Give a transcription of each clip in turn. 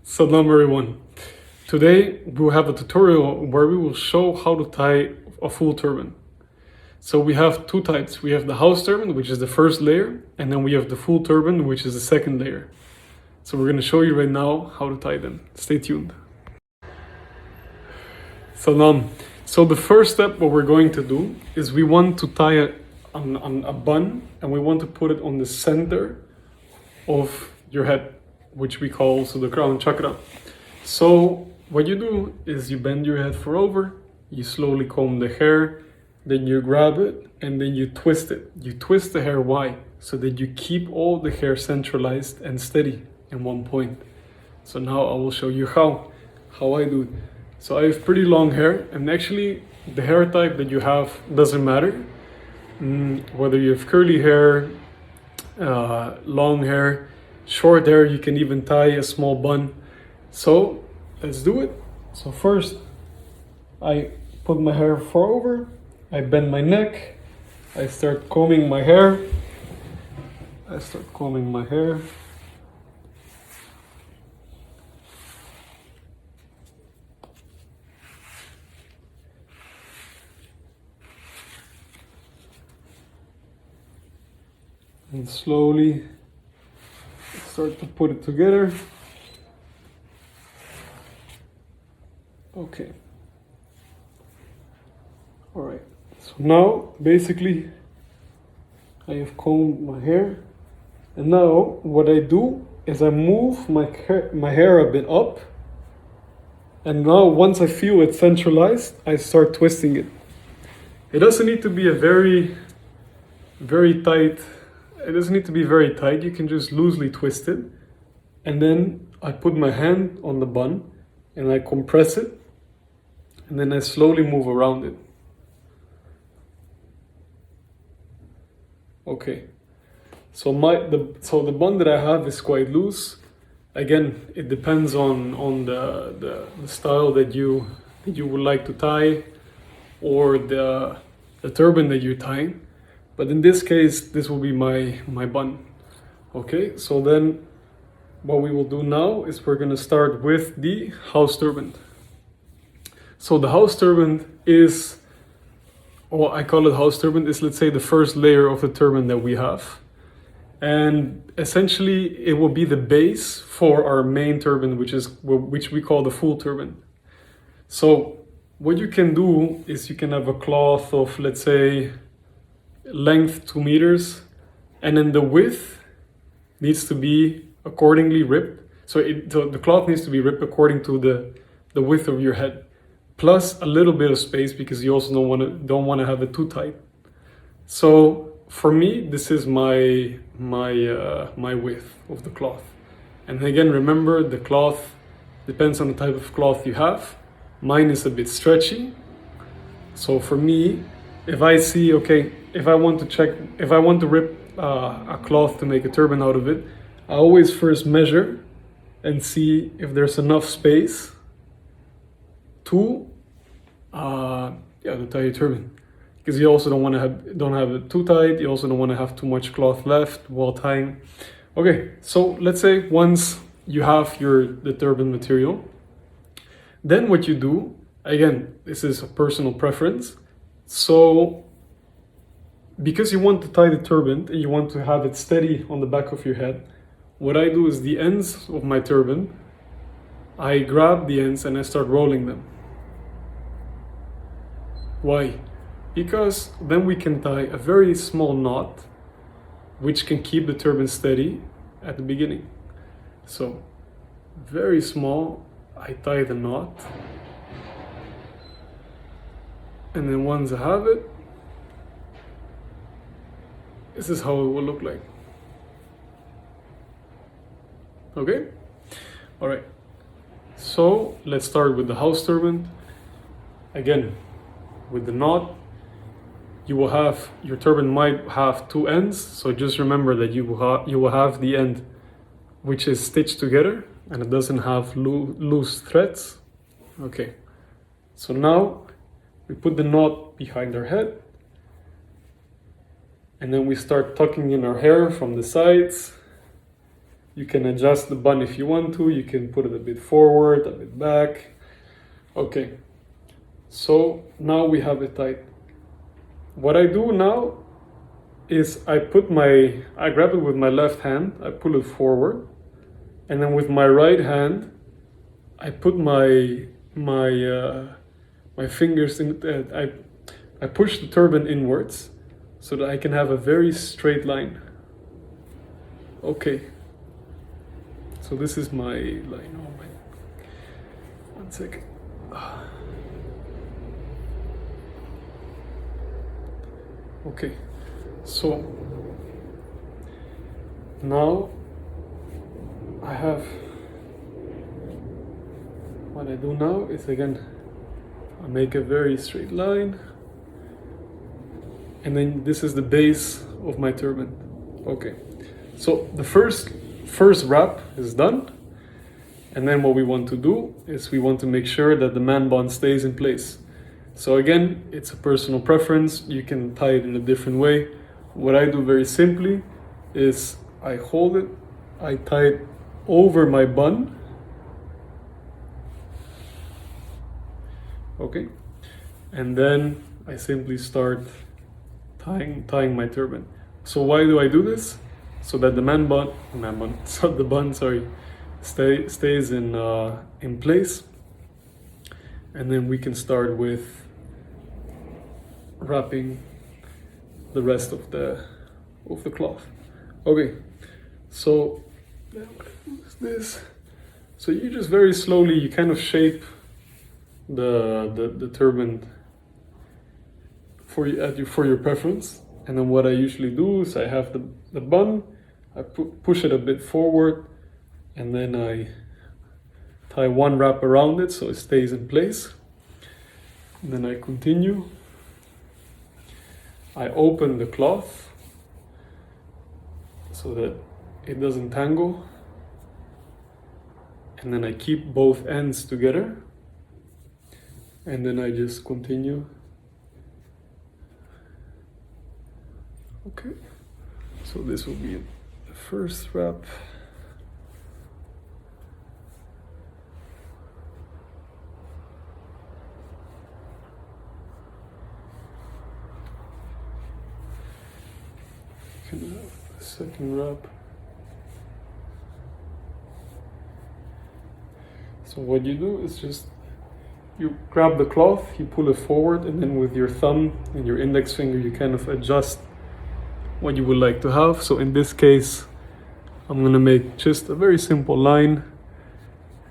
Salam everyone. Today we'll have a tutorial where we will show how to tie a full turban. So we have two types. We have the house turban, which is the first layer, and then we have the full turban, which is the second layer. So we're going to show you right now how to tie them. Stay tuned. Salam. So the first step, what we're going to do is we want to tie on a bun, and we want to put it on the center of your head, which we call also the crown chakra. So what you do is you bend your head forward, you slowly comb the hair, then you grab it and then you twist it. You twist the hair. Why? So that you keep all the hair centralized and steady in one point. So now I will show you how I do it. So I have pretty long hair, and actually the hair type that you have doesn't matter. Whether you have curly hair, long hair, short hair, you can even tie a small bun. So let's do it. So first I put my hair forward, I bend my neck, I start combing my hair. And slowly start to put it together. Okay. All right. So now basically I have combed my hair, and now what I do is I move my hair a bit up, and now once I feel it centralized, I start twisting it. It doesn't need to be a very tight. It doesn't need to be very tight. You can just loosely twist it, and then I put my hand on the bun and I compress it, and then I slowly move around it. Okay, so the bun that I have is quite loose. Again, it depends on the style that you would like to tie, or the turban that you're tying. But in this case, this will be my bun. Okay, so then what we will do now is we're gonna start with the house turban. So the house turban is, or I call it house turban, is, let's say, the first layer of the turban that we have. And essentially it will be the base for our main turban, which we call the full turban. So what you can do is you can have a cloth of, let's say, length 2 meters, and then the width needs to be accordingly ripped. So the cloth needs to be ripped according to the width of your head, plus a little bit of space, because you also don't want to have it too tight. So for me, this is my width of the cloth. And again, remember, the cloth depends on the type of cloth you have. Mine is a bit stretchy. So for me, if I see, okay, if I want to rip a cloth to make a turban out of it, I always first measure and see if there's enough space to tie your turban. Because you also don't have it too tight. You also don't want to have too much cloth left while tying. Okay, so let's say once you have the turban material, then what you do, again, this is a personal preference. So because you want to tie the turban and you want to have it steady on the back of your head, what I do is the ends of my turban, I grab the ends and I start rolling them. Why? Because then we can tie a very small knot, which can keep the turban steady at the beginning. So very small, I tie the knot, and then once I have it, this is how it will look like. Okay? All right. So let's start with the house turban. Again, with the knot, your turban might have 2 ends. So just remember that you will have the end which is stitched together and it doesn't have loose threads. Okay. So now we put the knot behind our head, and then we start tucking in our hair from the sides, You can adjust the bun if you want to. You can put it a bit forward, a bit back. Okay, so now we have it tight. What I do now is I grab it with my left hand, I pull it forward, and then with my right hand, I put my fingers in. I push the turban inwards so that I can have a very straight line. Okay. So this is my line. Oh my! 1 second. Okay. So now I have. What I do now is again, I make a very straight line, and then this is the base of my turban. Okay. So the first wrap is done, and then what we want to do is we want to make sure that the man bun stays in place. So again, it's a personal preference. You can tie it in a different way. What I do very simply is I hold it, I tie it over my bun. Okay, and then I simply start tying my turban. So why do I do this? So that the the bun, stays in place, and then we can start with wrapping the rest of the cloth. Okay, so what is this? So you just very slowly, you kind of shape the turban for your preference. And then what I usually do is I have the bun, I push it a bit forward, and then I tie one wrap around it so it stays in place. And then I continue. I open the cloth so that it doesn't tangle. And then I keep both ends together. And then I just continue. Okay, so this will be the first wrap. You can have the second wrap. So what you do is just you grab the cloth, you pull it forward, and then with your thumb and your index finger you kind of adjust what you would like to have. So in this case, I'm gonna make just a very simple line,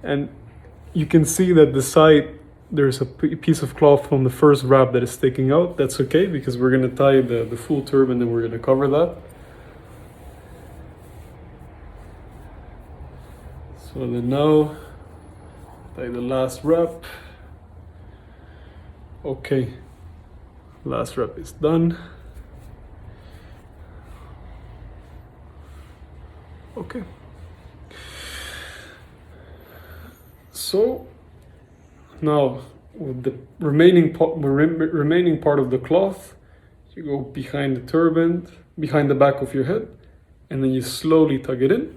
and you can see that the side, there's a piece of cloth from the first wrap that is sticking out. That's okay, because we're gonna tie the full turban and we're gonna cover that. So then now, tie the last wrap. Okay, last wrap is done. Okay. So now with the remaining part of the cloth, you go behind the turban, behind the back of your head, and then you slowly tug it in.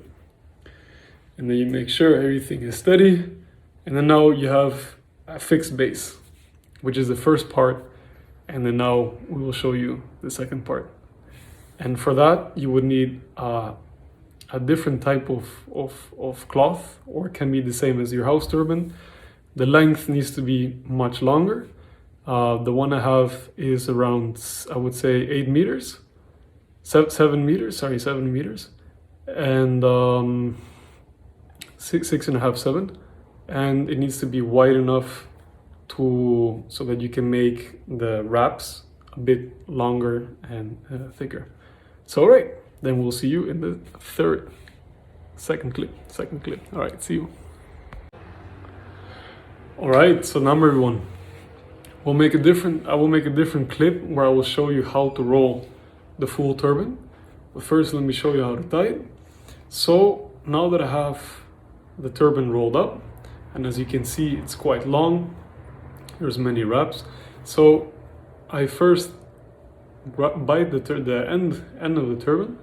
And then you make sure everything is steady. And then now you have a fixed base, which is the first part. And then now we will show you the second part. And for that, you would need a different type of cloth, or it can be the same as your house turban. The length needs to be much longer. The one I have is around, I would say, 8 meters, 7 meters, 7 meters, and 6.5, 7. And it needs to be wide enough so that you can make the wraps a bit longer and thicker. So, all right. Then we'll see you in the second clip. All right, see you. All right, so number one, I will make a different clip where I will show you how to roll the full turban. But first, let me show you how to tie it. So now that I have the turban rolled up, and as you can see, it's quite long. There's many wraps. So I first bite the end of the turban,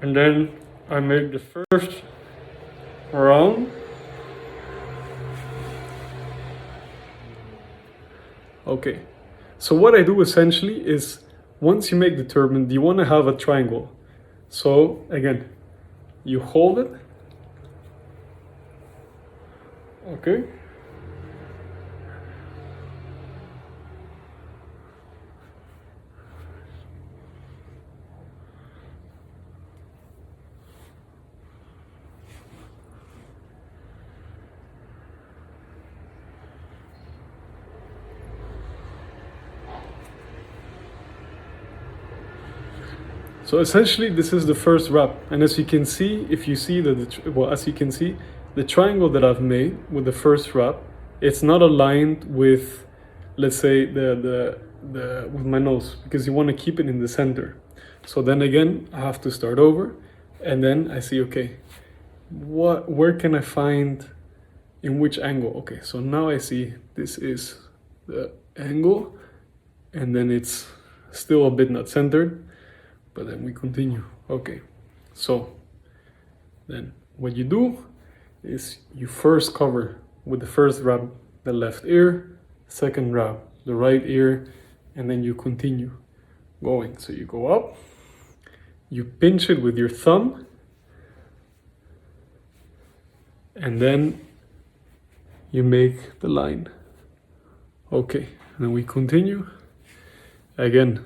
and then I make the first round. Okay, so what I do essentially is, once you make the turban, you want to have a triangle. So again, you hold it, okay, so essentially this is the first wrap. And as you can see, if you see as you can see, the triangle that I've made with the first wrap, it's not aligned with, let's say, with my nose, because you want to keep it in the center. So then again, I have to start over, and then I see, okay, where can I find, in which angle? Okay, so now I see this is the angle, and then it's still a bit not centered, but then we continue. Okay, so then what you do is you first cover with the first wrap the left ear, second wrap the right ear, and then you continue going. So you go up, you pinch it with your thumb, and then you make the line. Okay, and then we continue. Again,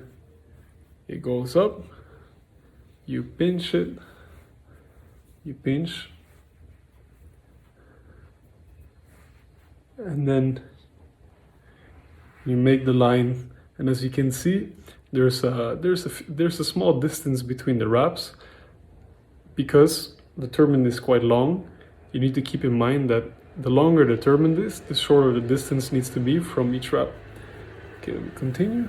it goes up, you pinch it, you pinch, and then you make the line. And as you can see, there's a small distance between the wraps, because the turban is quite long. You need to keep in mind that the longer the turban is, the shorter the distance needs to be from each wrap. Okay, we continue.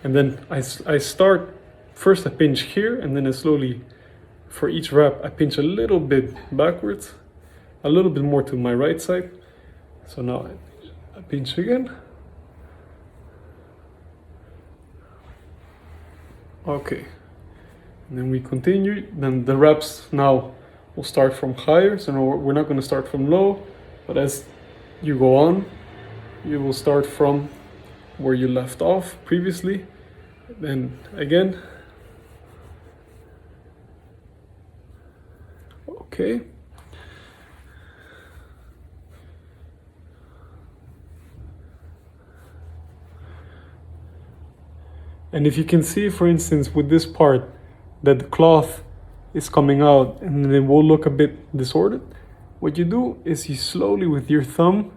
And then I start, first I pinch here, and then I slowly, for each wrap, I pinch a little bit backwards, a little bit more to my right side. So now I pinch again. Okay, and then we continue. Then the wraps now will start from higher, so no, we're not going to start from low, but as you go on, you will start from where you left off previously. Then again. Okay. And if you can see, for instance, with this part, that the cloth is coming out and it will look a bit disordered, what you do is you slowly, with your thumb,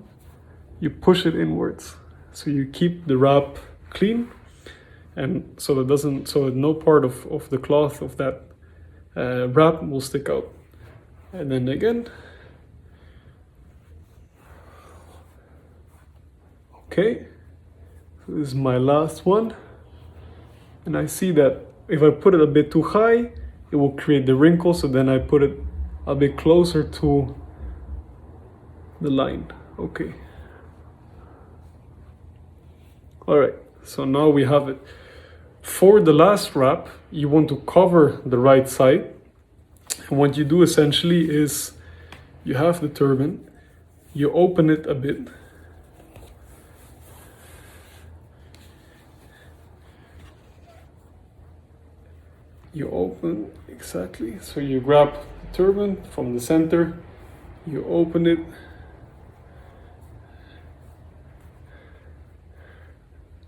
you push it inwards. So you keep the wrap clean, and so that no part of the cloth of that wrap will stick out. And then again. Okay, so this is my last one. And I see that if I put it a bit too high, it will create the wrinkle, so then I put it a bit closer to the line. Okay. All right, so now we have it. For the last wrap, you want to cover the right side. And what you do essentially is you have the turban, you open it a bit. You open, exactly, so you grab the turban from the center, you open it,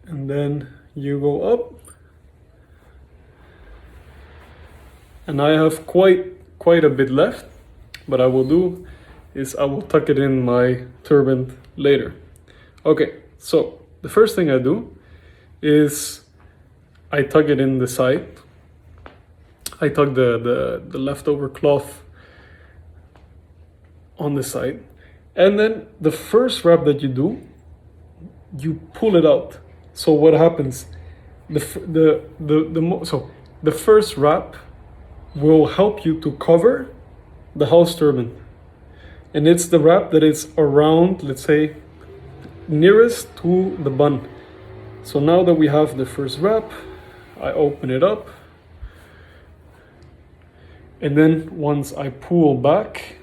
and then you go up. And I have quite a bit left, but I will do is I will tuck it in my turban later. Okay, so the first thing I do is I tuck it in the side. I tuck the leftover cloth on the side, and then the first wrap that you do, you pull it out. So what happens? So the first wrap will help you to cover the house turban, and it's the wrap that is around, let's say, nearest to the bun. So now that we have the first wrap, I open it up. And then once I pull back,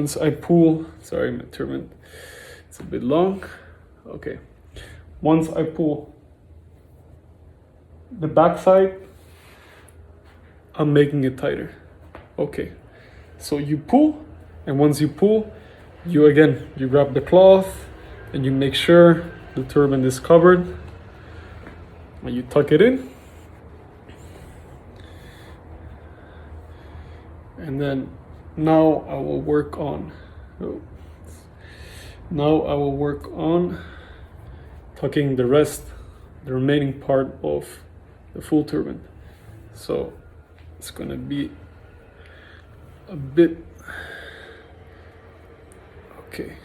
sorry, my turban, it's a bit long. Okay. Once I pull the back side, I'm making it tighter. Okay. So you pull, and once you pull, you grab the cloth and you make sure the turban is covered. And you tuck it in. And then now I will work on tucking the remaining part of the full turban. So it's gonna be a bit, okay.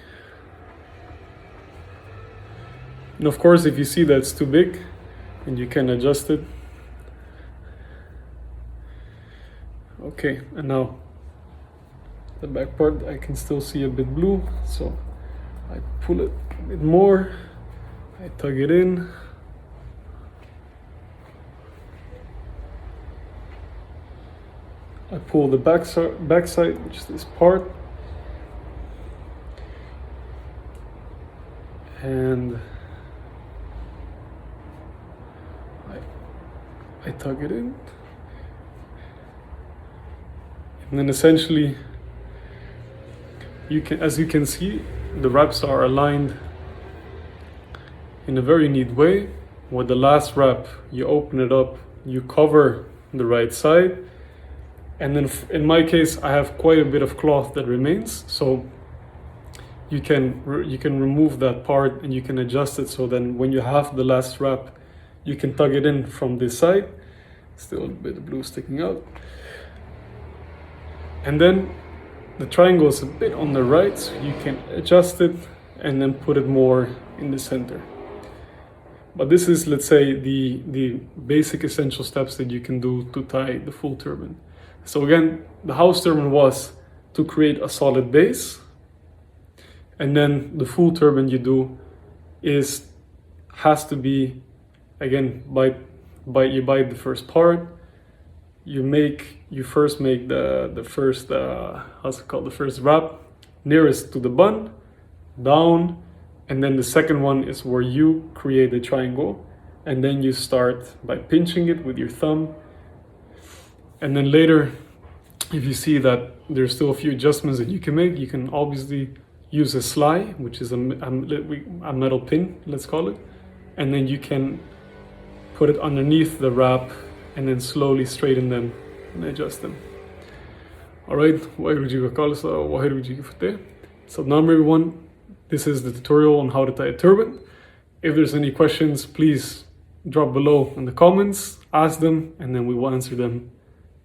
And of course, if you see that it's too big, and you can adjust it. Okay, and now the back part, I can still see a bit blue, so I pull it a bit more, I tug it in. I pull the back side, which is this part, and I tug it in. And then essentially, as you can see, the wraps are aligned in a very neat way. With the last wrap, you open it up, you cover the right side, and then in my case, I have quite a bit of cloth that remains, so you can remove that part and you can adjust it, so then when you have the last wrap, you can tug it in from this side. Still a bit of blue sticking out. And then the triangle is a bit on the right, so you can adjust it and then put it more in the center. But this is, let's say, the basic essential steps that you can do to tie the full turban. So again, the house turban was to create a solid base, and then the full turban you do has to be, again, you bite the first part. You first make the first wrap nearest to the bun, down, and then the second one is where you create the triangle, and then you start by pinching it with your thumb. And then later, if you see that there's still a few adjustments that you can make, you can obviously use a sly, which is a metal pin, let's call it, and then you can put it underneath the wrap and then slowly straighten them and adjust them. Alright, so now everyone, this is the tutorial on how to tie a turban. If there's any questions, please drop below in the comments, ask them, and then we will answer them.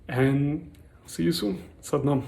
And see you soon. Satnam.